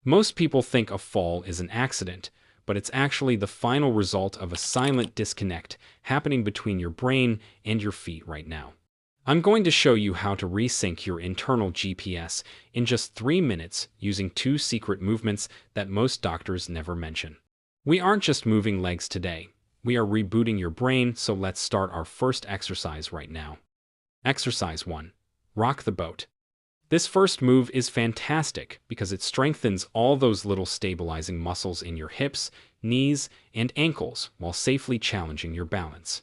Most people think a fall is an accident, but it's actually the final result of a silent disconnect happening between your brain and your feet right now. I'm going to show you how to resync your internal GPS in just 3 minutes using 2 secret movements that most doctors never mention. We aren't just moving legs today. We are rebooting your brain, so let's start our first exercise right now. Exercise 1. Rock the boat. This first move is fantastic because it strengthens all those little stabilizing muscles in your hips, knees, and ankles while safely challenging your balance.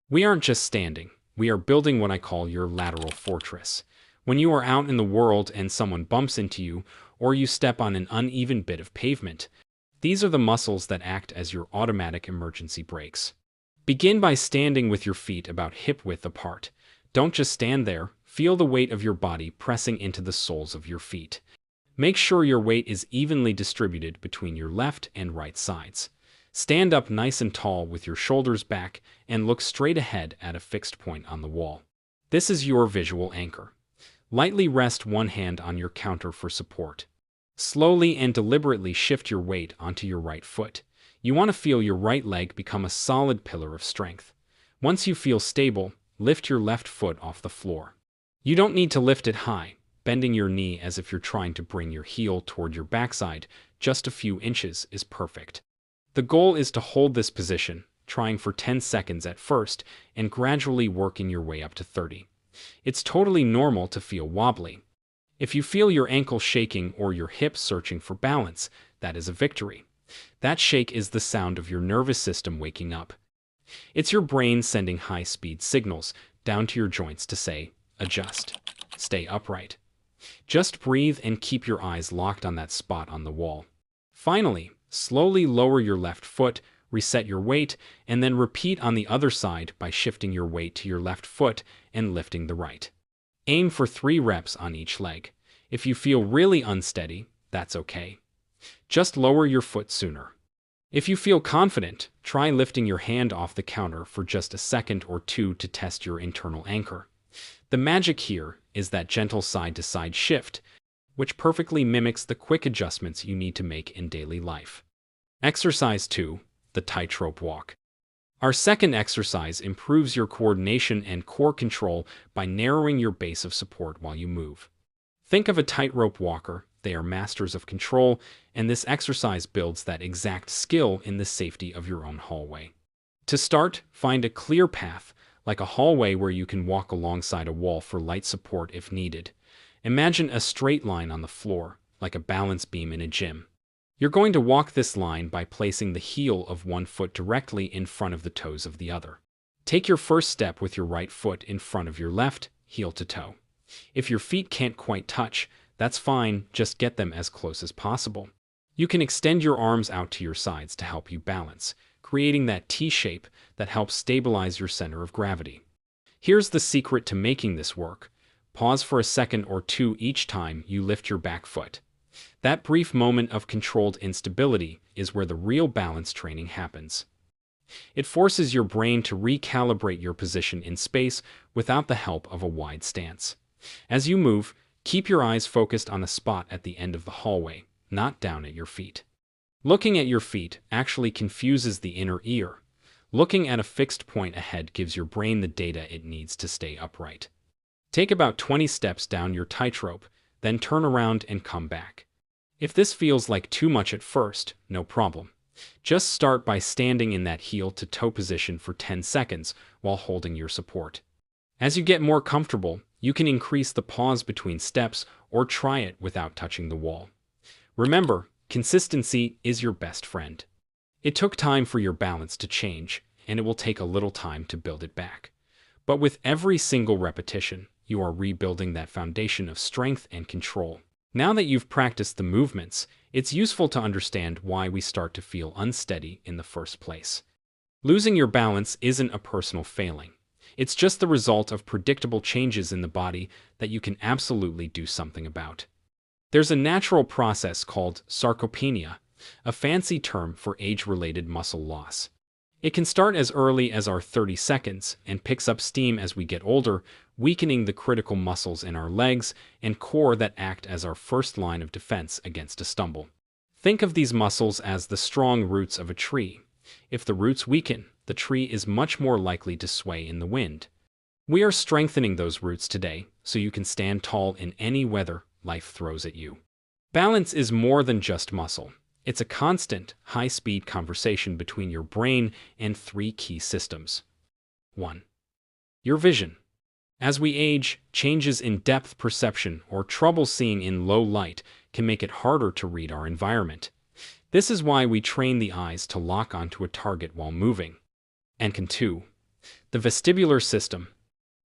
We aren't just standing. We are building what I call your lateral fortress. When you are out in the world and someone bumps into you, or you step on an uneven bit of pavement, these are the muscles that act as your automatic emergency brakes. Begin by standing with your feet about hip-width apart. Don't just stand there. Feel the weight of your body pressing into the soles of your feet. Make sure your weight is evenly distributed between your left and right sides. Stand up nice and tall with your shoulders back and look straight ahead at a fixed point on the wall. This is your visual anchor. Lightly rest one hand on your counter for support. Slowly and deliberately shift your weight onto your right foot. You want to feel your right leg become a solid pillar of strength. Once you feel stable, lift your left foot off the floor. You don't need to lift it high, bending your knee as if you're trying to bring your heel toward your backside. Just a few inches is perfect. The goal is to hold this position, trying for 10 seconds at first and gradually working your way up to 30. It's totally normal to feel wobbly. If you feel your ankle shaking or your hips searching for balance, that is a victory. That shake is the sound of your nervous system waking up. It's your brain sending high-speed signals down to your joints to say, adjust, stay upright. Just breathe and keep your eyes locked on that spot on the wall. Finally, slowly lower your left foot, reset your weight, and then repeat on the other side by shifting your weight to your left foot and lifting the right. Aim for 3 reps on each leg. If you feel really unsteady, that's okay. Just lower your foot sooner. If you feel confident, try lifting your hand off the counter for just a second or 2 to test your internal anchor. The magic here is that gentle side-to-side shift, which perfectly mimics the quick adjustments you need to make in daily life. Exercise 2. The Tightrope Walk. Our second exercise improves your coordination and core control by narrowing your base of support while you move. Think of a tightrope walker. They are masters of control, and this exercise builds that exact skill in the safety of your own hallway. To start, find a clear path, like a hallway where you can walk alongside a wall for light support if needed. Imagine a straight line on the floor, like a balance beam in a gym. You're going to walk this line by placing the heel of one foot directly in front of the toes of the other. Take your first step with your right foot in front of your left, heel to toe. If your feet can't quite touch, that's fine, just get them as close as possible. You can extend your arms out to your sides to help you balance, creating that T shape that helps stabilize your center of gravity. Here's the secret to making this work. Pause for a second or 2 each time you lift your back foot. That brief moment of controlled instability is where the real balance training happens. It forces your brain to recalibrate your position in space without the help of a wide stance. As you move, keep your eyes focused on the spot at the end of the hallway, not down at your feet. Looking at your feet actually confuses the inner ear. Looking at a fixed point ahead gives your brain the data it needs to stay upright. Take about 20 steps down your tightrope, then turn around and come back. If this feels like too much at first, no problem. Just start by standing in that heel-to-toe position for 10 seconds while holding your support. As you get more comfortable, you can increase the pause between steps or try it without touching the wall. Remember, consistency is your best friend. It took time for your balance to change, and it will take a little time to build it back. But with every single repetition, you are rebuilding that foundation of strength and control. Now that you've practiced the movements, it's useful to understand why we start to feel unsteady in the first place. Losing your balance isn't a personal failing. It's just the result of predictable changes in the body that you can absolutely do something about. There's a natural process called sarcopenia, a fancy term for age-related muscle loss. It can start as early as our 30 seconds and picks up steam as we get older, weakening the critical muscles in our legs and core that act as our first line of defense against a stumble. Think of these muscles as the strong roots of a tree. If the roots weaken, the tree is much more likely to sway in the wind. We are strengthening those roots today so you can stand tall in any weather life throws at you. Balance is more than just muscle. It's a constant, high-speed conversation between your brain and three key systems. 1. Your vision. As we age, changes in depth perception or trouble seeing in low light can make it harder to read our environment. This is why we train the eyes to lock onto a target while moving. And 2. The vestibular system.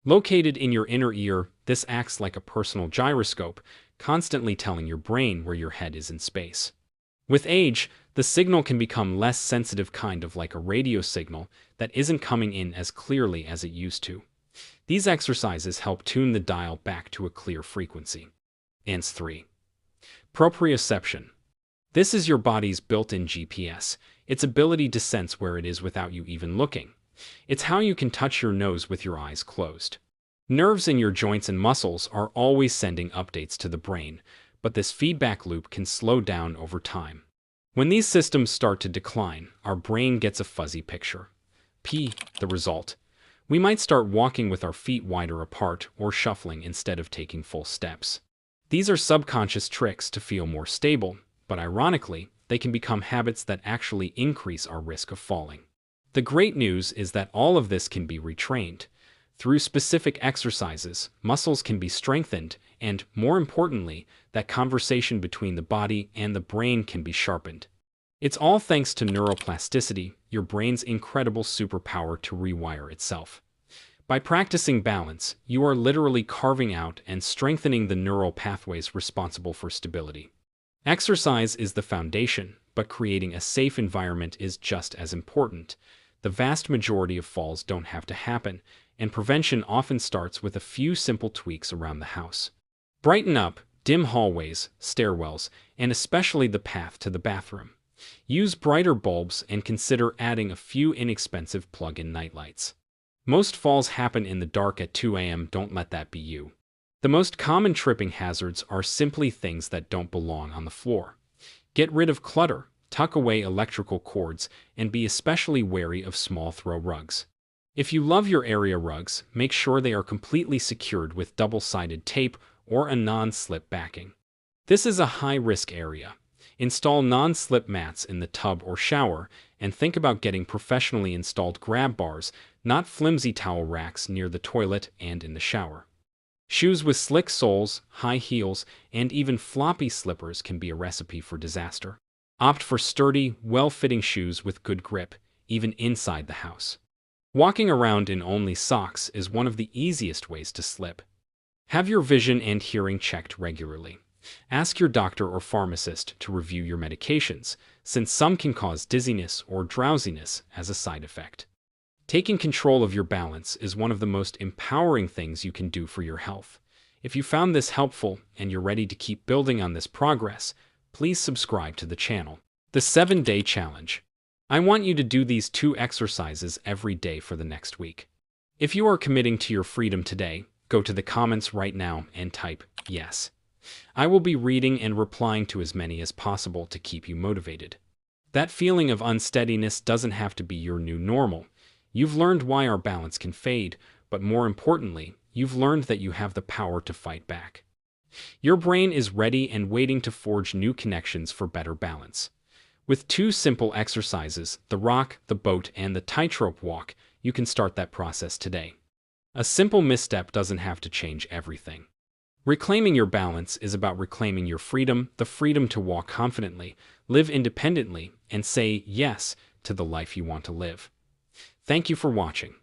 Located in your inner ear, this acts like a personal gyroscope, constantly telling your brain where your head is in space. With age, the signal can become less sensitive, kind of like a radio signal that isn't coming in as clearly as it used to. These exercises help tune the dial back to a clear frequency. And 3. Proprioception. This is your body's built-in GPS, its ability to sense where it is without you even looking. It's how you can touch your nose with your eyes closed. Nerves in your joints and muscles are always sending updates to the brain, but this feedback loop can slow down over time. When these systems start to decline, our brain gets a fuzzy picture. The result. We might start walking with our feet wider apart or shuffling instead of taking full steps. These are subconscious tricks to feel more stable, but ironically, they can become habits that actually increase our risk of falling. The great news is that all of this can be retrained. Through specific exercises, muscles can be strengthened, and, more importantly, that conversation between the body and the brain can be sharpened. It's all thanks to neuroplasticity, your brain's incredible superpower to rewire itself. By practicing balance, you are literally carving out and strengthening the neural pathways responsible for stability. Exercise is the foundation, but creating a safe environment is just as important. The vast majority of falls don't have to happen, and prevention often starts with a few simple tweaks around the house. Brighten up dim hallways, stairwells, and especially the path to the bathroom. Use brighter bulbs and consider adding a few inexpensive plug-in nightlights. Most falls happen in the dark at 2 a.m. Don't let that be you. The most common tripping hazards are simply things that don't belong on the floor. Get rid of clutter, tuck away electrical cords, and be especially wary of small throw rugs. If you love your area rugs, make sure they are completely secured with double-sided tape or a non-slip backing. This is a high-risk area. Install non-slip mats in the tub or shower, and think about getting professionally installed grab bars, not flimsy towel racks near the toilet and in the shower. Shoes with slick soles, high heels, and even floppy slippers can be a recipe for disaster. Opt for sturdy, well-fitting shoes with good grip, even inside the house. Walking around in only socks is one of the easiest ways to slip. Have your vision and hearing checked regularly. Ask your doctor or pharmacist to review your medications, since some can cause dizziness or drowsiness as a side effect. Taking control of your balance is one of the most empowering things you can do for your health. If you found this helpful and you're ready to keep building on this progress, please subscribe to the channel. The 7-Day Challenge. I want you to do these 2 exercises every day for the next week. If you are committing to your freedom today, go to the comments right now and type yes. I will be reading and replying to as many as possible to keep you motivated. That feeling of unsteadiness doesn't have to be your new normal. You've learned why our balance can fade, but more importantly, you've learned that you have the power to fight back. Your brain is ready and waiting to forge new connections for better balance. With 2 simple exercises, the rock, the boat, and the tightrope walk, you can start that process today. A simple misstep doesn't have to change everything. Reclaiming your balance is about reclaiming your freedom, the freedom to walk confidently, live independently, and say yes to the life you want to live. Thank you for watching.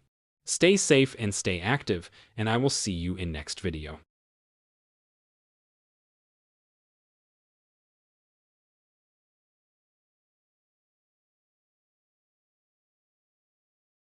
Stay safe and stay active, and I will see you in next video.